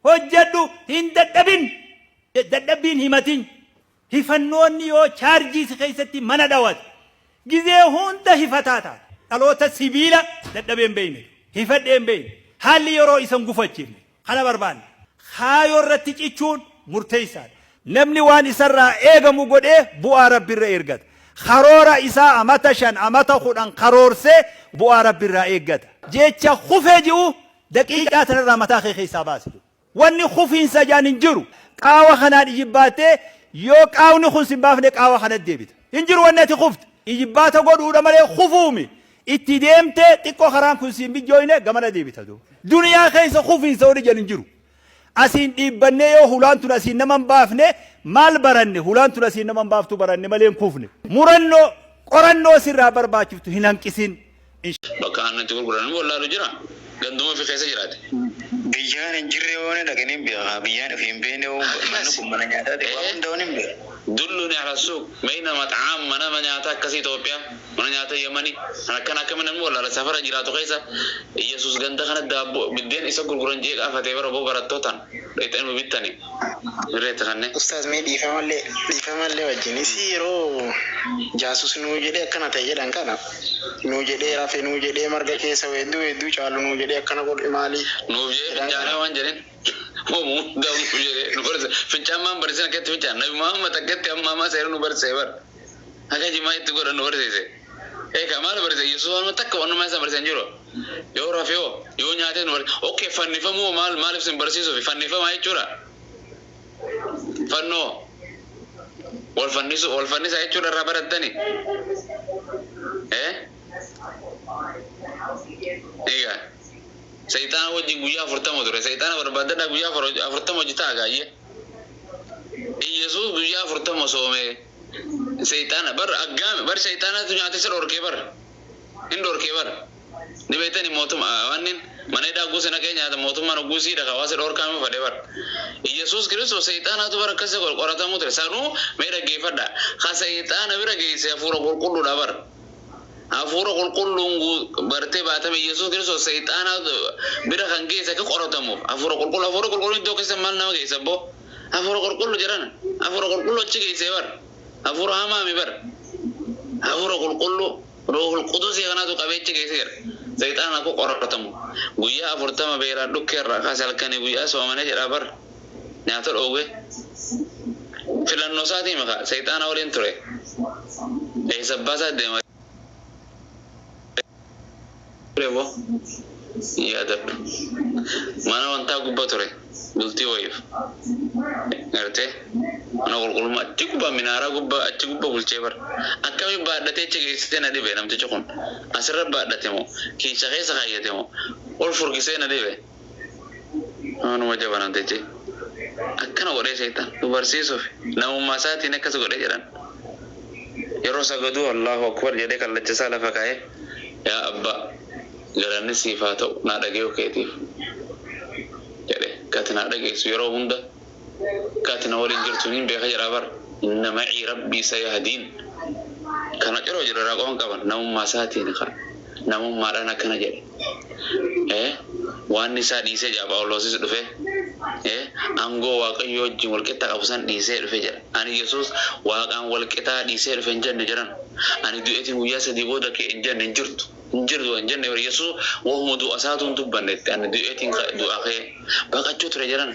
hojjedhu hin dadhabin himatin hifannoonni yoo chaarjii keessatti mana dhawat gizee hunda hifataa taata dhaloota sibiila dadhabeen beeyne hifadheen beeyne haalli yeroo isan gufachiifne kana barbaanne kaayoo irratti cichuun murteessaadha namni waan isarraa eegamu godhee bu'aa rabbiirra ergata karoora isaa amata 5 amata 10 karoorsee bu'aa rabbiirraa eeggata jecha kufee ji'u daqiiqaa tanarraa mataa kee keessaa baasitu wanni kufiinsa jaan hin jiru qaawa kanaan ijibbaatee yoo qaawni kun sin baafne qaawa kanat deebita hin jiru wanni ati kufte ijibbaata godhuudha malee kufuumi itti deemtee xiqqoo karaan kun sin bijjooyne gamana deebita duniyaa keessa kufiinsa wani jan hin jiru asin dhiibbannee yoo hulaantun asin naman baafne maal baranne hulaantun asin naman baaftu baranne malee kufne murannoo qorannoo sirraa barbaachiftu hin hanqisin bakka aannan gurguran wallaalu jira ganduma fi keessa jiraate biyyaan hin jirre waan dhaqanii biyyaan fi hin beene mana kun mana nyaataa ta'e waan hundaa hin beeku dulluni ala suuq mayna mat'aam mana nyaataa akkasii Itoophiyaa mana nyaataa Yemani akkana akkamiin immoo wallaala safara jiraatu keessa Yesuus ganda kana daabboo biddeen isa gurguran jee qaafatee bara boo barattootaan dheetan bittani reeta kanne ustaaz mee dhiifamallee wajjin isi yeroo jaasus nuu jedhee akkana ta'e jedhan kana nuu jedhee rafee nuu jedhee marga keessa weedduu caalu nuu jedhee akkana godhe maali nuu jedhee jaanee waan jedhen Momu daun kujere nu berse fincaman bersih ket fincan Nabi Muhammad ket mama saya nu berse ber aga jima itu gora nu berse kamal berse Yesus anu tak ko anu masa berse njuro yo rafio yo nyate nu oke fanni famu mal sim bersi so fanni fama ai chura fanno wal fanni sa ai chura rabaradani iya Seitan wajin guya furtamo dure seitan berbada guya furtamo jita agaye Yesus guya furtamo some seitan bar agam bar seitan tu nyate ser orke bar indor ke bar ni betani motum awanin maneda gusena kenya da motum mano gusi da kawase dor kam fade bar Yesus Kristus seitan tu bar kase qoratamu dure sanu mera gefada kha seitan bira geise furo kullu da bar afuro kulkulungu barte batame Yesus Kristus seitan bira kangge sa ko qoratamu afuro kulkulun do kese mal nama geisa bo afuro kulkulun jarana afuro kulkulun chige sebar afuro hamami bar afuro kulkulun rohul qudus yana to kabeche geser seitan ko qoratamu guya afurtama beera dukkerra kasal kane guya so mane jara bar nyaatol oge filanno saati maka seitan awlen tore sabasa de Revo, iya ada. Mana wanta gubba tore, bulti wayif. Ngerti? Mana kul macam gubba minara gubba, acik gubba bulce bar. Akami bada te cek iste nadi be, nam te cokon. Asra bada temo, kisah kaya temo. Ol furgise nadi be. Anu wajah banan te cek. Akana gode setan, tu bersih sof. Namu masa tine kasu gode jalan. Yaro sagadu Allahu Akbar jadi kalau jasa la fakaye. Ya abba. Jalan sifatau nak dagi oketif. Jadi kata nak dagi suyaro hunda. Kata nak walin jertunin beha jarabar. Inna ma'i Rabbi sayahdin. Karena jero jero ragon kawan. Namun masati ni kan. Namun marana kana jadi. Wan nisa dise jaba Allah sih dufe. Anggo waqayo jingol kita kapusan dise dufe jara. Ani Yesus waqan wal kita dise dufe jan jaran. Ani dueti huya sedibo dak enjan enjurtu. Njirdu anjanne bar Yesu wa hum du'asatun tubbannet an du'atin du'a khay baka chutre jaran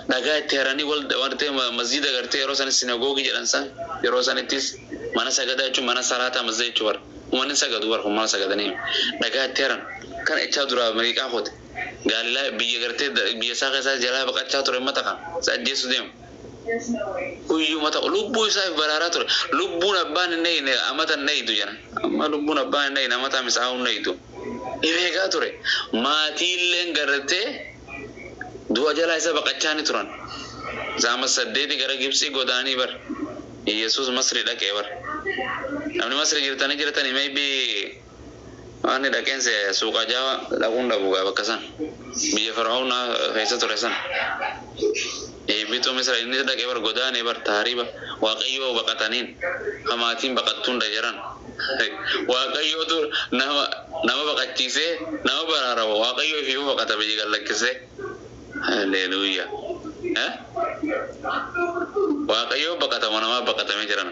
daga terani wal warte masjid agarte rosan sinagogi jaran san rosan itis mana sagada chu mana salata mazay chuwar mana sagadu war mana sagadani daga teran kan echa dura amerika khot galila biye garte biye sa sa jala baka chature mataka sa jesu dem Uyu mata lubbu isa bararatur lubbu nabban nei amatan nei tu jana amma lubbu nabban nei amata misaun nei tu ibe gature mati lengarte dua jala isa bakachani turan zama saddeti gara gipsi godani bar Yesus Masri da kebar namni Masri jirtani maybe ani da kense suka jawa da gunda buga bakasan biye farauna kaisa turesan Bitu misra ini dah kebar godaan ebar tahriba waqayo baqatanin kamatin baqatun dajaran waqayo tu nama baqachise nama barara waqayo fiu baqata bejigal lakise Haleluuyaa. Waaqayyo baqatama nama baqatamee jiran.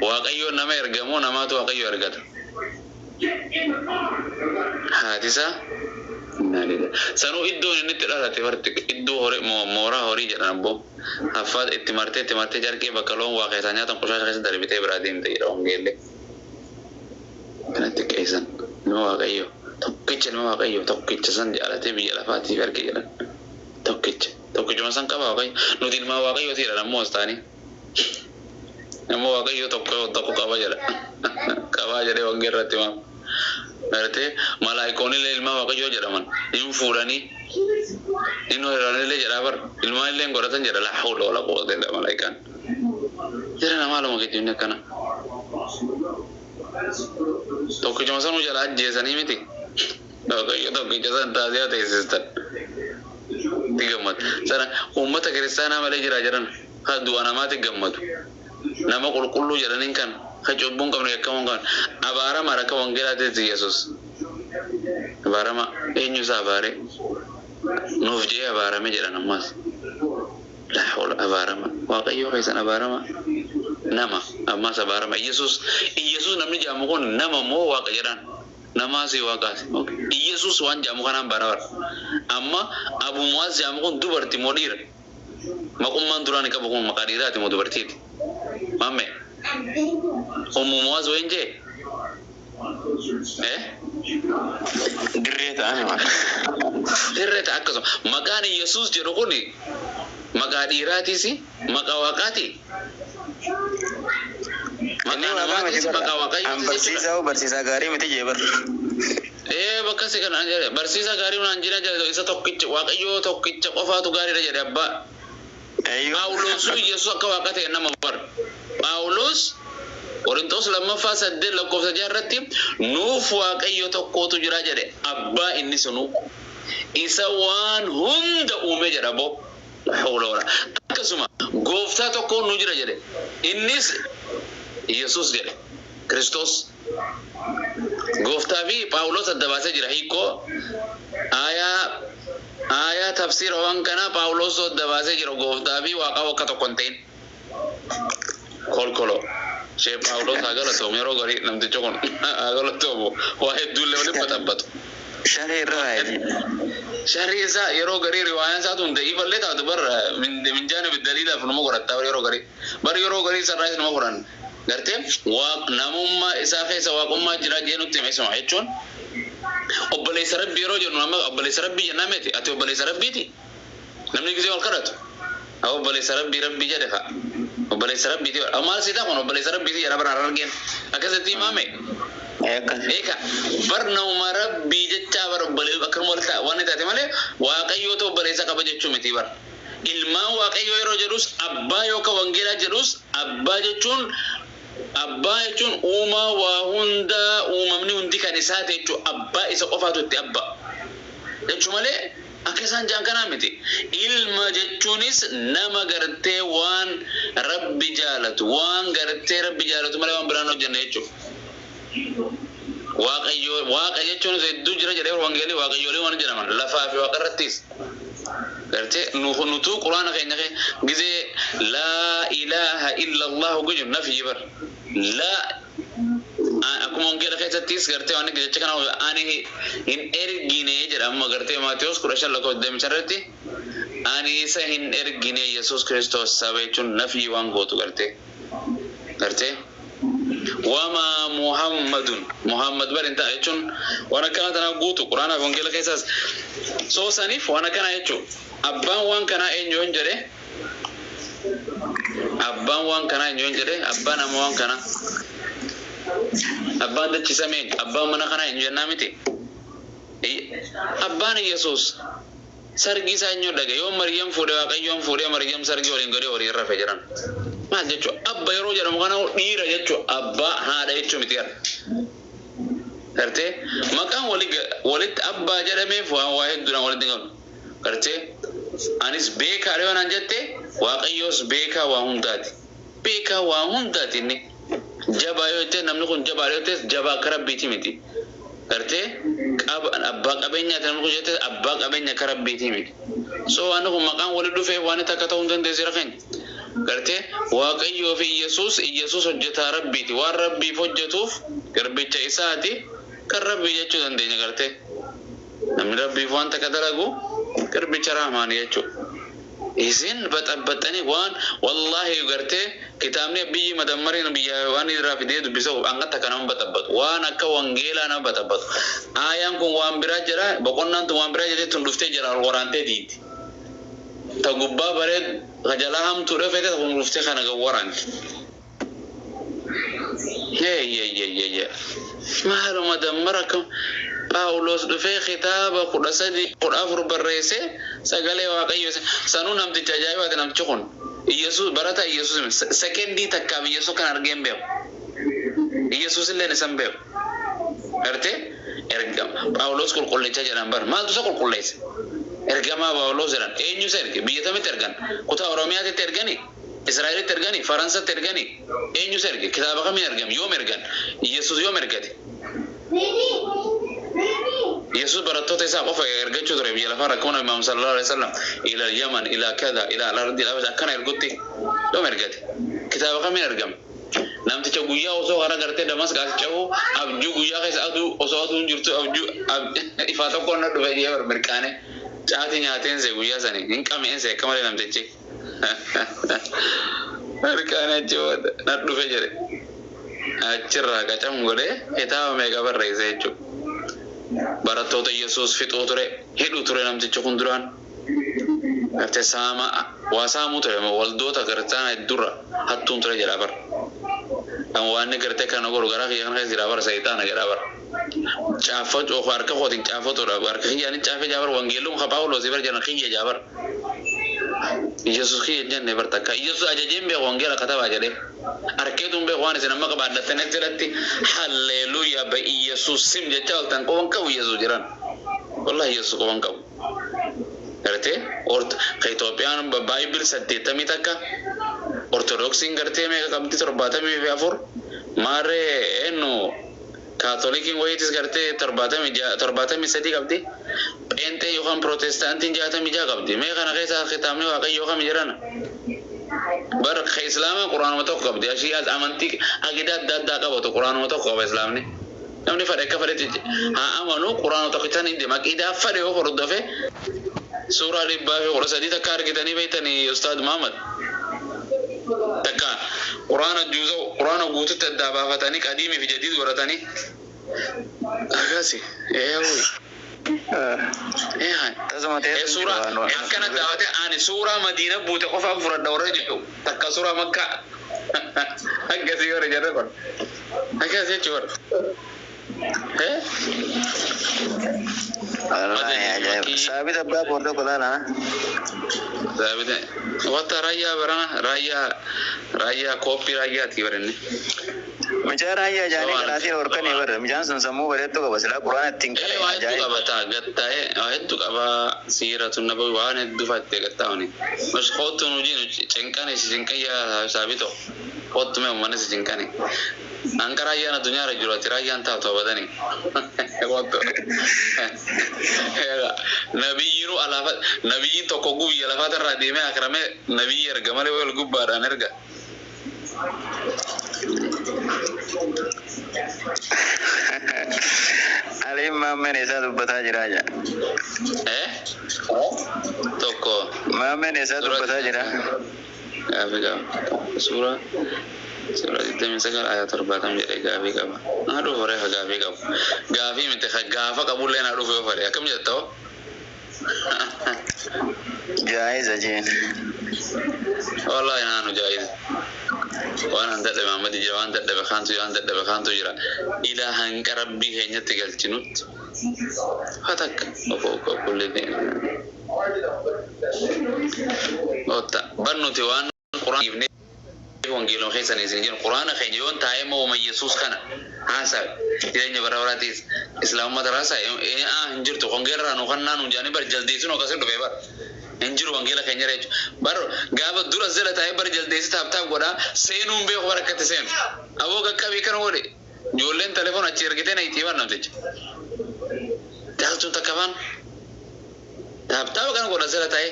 Waaqayyo nama ergamoo namaatu Waaqayyo ergata. Haatisa sanuu iddoon inni itti dhalate barti iddoo horii mooraa horii jedhan abbo haffaat itti martee jarqee bakka loon waa keessaa nyaatan qoshaasha keessa darbitee biraa deemte jedha hongeellee kanatti qeessan nama Waaqayyo tokkicha san jaalatee biyya lafaatiif erge jedhan tokkichuma san qaba Waaqayyo nuti ilmaa Waaqayyooti jedhan ammoo ostaanii nama Waaqayyo tokko qaba jedha qabaa jedhee hongeerratti maam Berarti malaikonni ilma Waaqayyo jedhaman hin fuudhanii hin horanillee jedhabar ilma illee godhatan jedha la hawla wala quwwata illa malaikan jira nama lama keenya kana tokkichuma sanu jala ajjeesanii miti Waaqayyo tokkicha san taasisaa teessistan digamat sana ummata kiristaanaa malee jira jiran ha du'a namaatti gammadu nama qulqulluu jedhaniin kan Kacubun kamu yakkamu kan abara maraka wangela tezi Yesus abarama enyu sabare nufje abara mejera namas la hawla abarama Waaqayyo kaisan abarama nama amma sabarama Yesus namni jamu kon nama mo Waaqayyaran nama si Waaqasi Yesus wan jamu kanan barawar amma Abu Muaz jamu kon dubarti modir makumman durani kabukun makadirati mo dubartiti mamme Muaz wenje dirreta akkaso maqaan Yesus jedhu kuni maqaa dhiiraatiisi maqaa Waaqaati barsiisaa gaarii miti jeebar bakka si kana jedhe barsiisaa gaarii waan jira jedhe isa tokkicha Waaqayyo tokkicha qofaatu gaariidha jedhe abbaa Paulus Yesus akka Waaqa ta'e nama bar Paulus Korintos lammaffaa 8 lakkoofsa 6 irratti nuuf Waaqayyo tokkootu jira jedhe abbaa inni sunu isa waan hunda uume jedha bo hawla akkasuma gooftaa tokko nu jira jedhe innis Yesus jedhe Kristos gooftaa fi Paulus adda baasee jira hiikoo aya tafsir waan kana Paulus adda baasee jira gooftaa fi Waaqa wakka tokko hin ta'in kolkolo She Paulus agala to mero gari namti chokon agala to wa hedulle wale patabbatu shari isa yero gari riwayan sa tunde iballe ta to bar min janib dalila fu mo gorata yero gari bar yero gari sarais no quran garte wa namumma isa khaisa wa qumma jira jenu teme sama hechon obbale sarabbi yero jenu nama obbale sarabbi janameti ati obbale sarabbiti namni gize wal karatu obbale sarabbi rabbi jadafa obbale sarabbi ti amal sita kono obbale sarabbi ti yara barar argen akasati mame eka barna umarabbi jecha bar obbale bakar molta wanita te male Waaqayyo to obbale sa kabaje chumiti bar ilma Waaqayyo yero jedus abba yo ka wangela jedus abba jechun uma wa hunda umamni hundi kan isate jechu abba isa qofatu ti abba jechu male Akkesan jangkana miti ilma jechuunis nama gartee waan rabbi jaalatu waan gartee rabbi jaalatu malee waan biraan hojjanne jechuudha. Waaqa jechuunis hedduu jira jedhee wangeelii waaqayyoolee waan jedhaman lafaa fi waaqa irrattis gartee nutu quraana keenya gizee laa ilaaha illallah guju nafi jibar laa akkuma wangeela keessattis gartee waan jecha kana ani hin ergine jedha amma gartee Maatiyos 15:5 ani isa hin ergine Yesus Kristos saba jechuun nafi waan gootu gartee wama Muhammad barinta jechuun waan akkana tana gootu quraana wangeela keessas soo sanif waan akkana jechuun abbaan waan kana eenyu hin jedhe abbaan amma waan kana abbaan dachisameen abbaan mana kana hin jennaa miti abbaan Yesus sargi isaa eenyu dhage yoo Maryam fuudhee Waaqayyoon fuudhee Maryam sargi waliin godhee waliin rafee jiran maal jechuun abba yeroo jedhamu kana dhiira jechuun abbaa haadha jechuun miti gartee maqaan walitti abbaa jedhameef waa hedduudhaan walitti galu gartee anis beekaa yoo naan jette Waaqayyoos beekaa waa hundaati inni jabaa yoo ta'e namni kun jabaa yoo ta'e jabaa akka rabbiiti miti gartee abbaa qabeenyaa tan kujete abbaa qabeenya karabbiiti miti so waan kun maqaan wali dhufee waan takka ta'uu dandeessi rakeen gartee waaqayyoo fi Yesuus hojjetaa rabbiiti waan rabbiif hojjetuuf garbicha isaati kan rabbii jechuu dandeenya gartee namni rabbiif waan takka dalagu garbicha rahmaani jechuudha isin batabatani waan wallahi gartee kitaabni biyyi madammariin biyya waan irraa fidee dubbisu angata kanam batabat waan akka wangeela na batabat ayaan kun waan biraa jira boqonnaan tu waan biraa jedhe tun dhuftee jira waraantee diiti ta gubbaa bareed gajalaa hamtuu dhufee ta kun dhuftee kana waraanti maalu madammara kam Paulos dhufee kitaaba 13 barreesse sagalee waaqayyoo sanuu namticha ajaa'ibaati namtichi kun Yesuus barata Yesuus sekendi takka Yesuus kan argeen beeku Yesuus illee nisan beeku arte ergama Paulos qulqullecha jedhan bar maaltu isa qulqulleessa ergama Paulos jedhan eenyu serge biyya tamitti ergan kutaa Oromiyaatti ergani Israa'elitti ergani Faransatti ergani eenyu serge kitaaba kamiin ergam yoom ergan Yesuus yoom ergate Yesus barattoota isaa qofa ergachuu ture biyya lafaa rakkoon Imaam sallallahu alaihi wasallam ila Yaman ila kada ila al-ardi akkana ergutti doom ergate kitaaba kamiin ergam namticha guyyaa osoo hara gartee Damasqas cahu abjuu guyyaa keessa aduu osoo aduun jirtu abjuu ifaa tokko na dhufe jedhee mirkaane caati nyaateen see guyyaa sanii hin qabeen see akka malee namtichi mirkaane jechuudha na dhufe jedhe achirraa qacam godhee kitaaba meeqa barreesse jechuudha barattoota Yesuus fixuu ture hidhuu ture namtichi kun duraan gartee saama waa saamuu ture waldoota gartaan dura hattuun ture jedha bar kan waan gartee kana godhu garaa kiyya kana keessa jira bar sayitaana jedha bar caaffa coofa harka kootiin caaffatudha harka kiyyaan caafee jaabar wangeelluun Phaawulos bar jana kiyya jaabar Yesuus kiyya jenne bar takka Yesuus ajajeen bee wangeela kataba jedhee arkeetun bee waan isin amma qabaadhattanii jalatti halleluuyaa ba Yesuus sim jecha waltan qoban qabu Yesuus jiran wallahi Yesuus qoban qabu gartee ka Itoophiyaan Baayibili 80 takka Ortodoksiin gartee meeqa qabdi 74 maaree eenyu Kaatolikiin wayitis gartee 73 qabdi Pheenxee yookaan Protestaantiin 66 qabdi mee kana keessa kitaabni waaqayyoo kam jiran bar Islaama Quraanuma tokko qabdi ashiyaas amantii aqidaa adda addaa qabatu Quraanuma tokko qaba Islaamni namni fadhe akka fadhetti haa amanu Quraanuma tokkichaan hin deema aqidaa fadhe yoo hordofe suuraa 113 takka argitanii beektanii Ustaad Muhammad takka Quraana guututti adda baafatanii qadiimii fi jadiid godhatanii akkasi suuraa akkana daawwate ani suuraa Madiina buute qofa furadha warra jedhu takka suuraa Makkaa akkasii warra jedhe kun akkasii jechuudha Sabit abbaa boorda kolaana sabit wata raayyaa barana raayyaa koppii raayyaati baranne Mijaa raayyaa jaanii kanaatiin horkanii barra mijaan sun sammuu bareedduu qaba silaa quraana ittiin qalee hedduu qabata gattaa'e hedduu qaba siiratu nabawi waan hedduu faattee gattaa'uni mas kootu nujiin cinqane si cinqayyaa saabito kootu mee uummanni si cinqane anka raayyaan addunyaa irra jiru ati raayyaan taatu abadani kootu nabiyyiin tokko guyya lafaatarraa deemee akramee nabiyyi erga malee wal gubbaadhaan erga Alim Mamen isa dubbata jira aja. Tokko. Mamen isa dubbata jira. Gaafi suuraa ittiin sagal ayat 40 jedhee gaafi qaba. Haadhu horee gaafi qabu. Gaafi miti gaafa qabullee na dhufe ofare akkam jettoo? Jaiz ajeen. Wallahi naanu jaiz. Waan dadhabe Muhammad jira waan dadhabe khaantu jira ilaahan qarabbi keenyatti galchinutti hatakkaoko kullini otta bannuti waan quraan ibne wangeelo keessanii isin jiru quraana keenya taa'ee moo Yesuus kana haasaa jireenya barabaraatiis islaamummaa taraasa hinjirtu wangeelraa nu kannaanu jaanii bar jaldeessuun akkasii dhufe bar hinjiru wangeela keenya reechu bar gaafa dura zela taa'ee bar jaldeessi taaptaaf godha seenuun beeku barakkatti seenu aboo qaqqabii kana godhe ijoolleen telefoon achi ergitee na itti himan namticha Jaaltuun takka baan taaphataa kan godha sila ta'e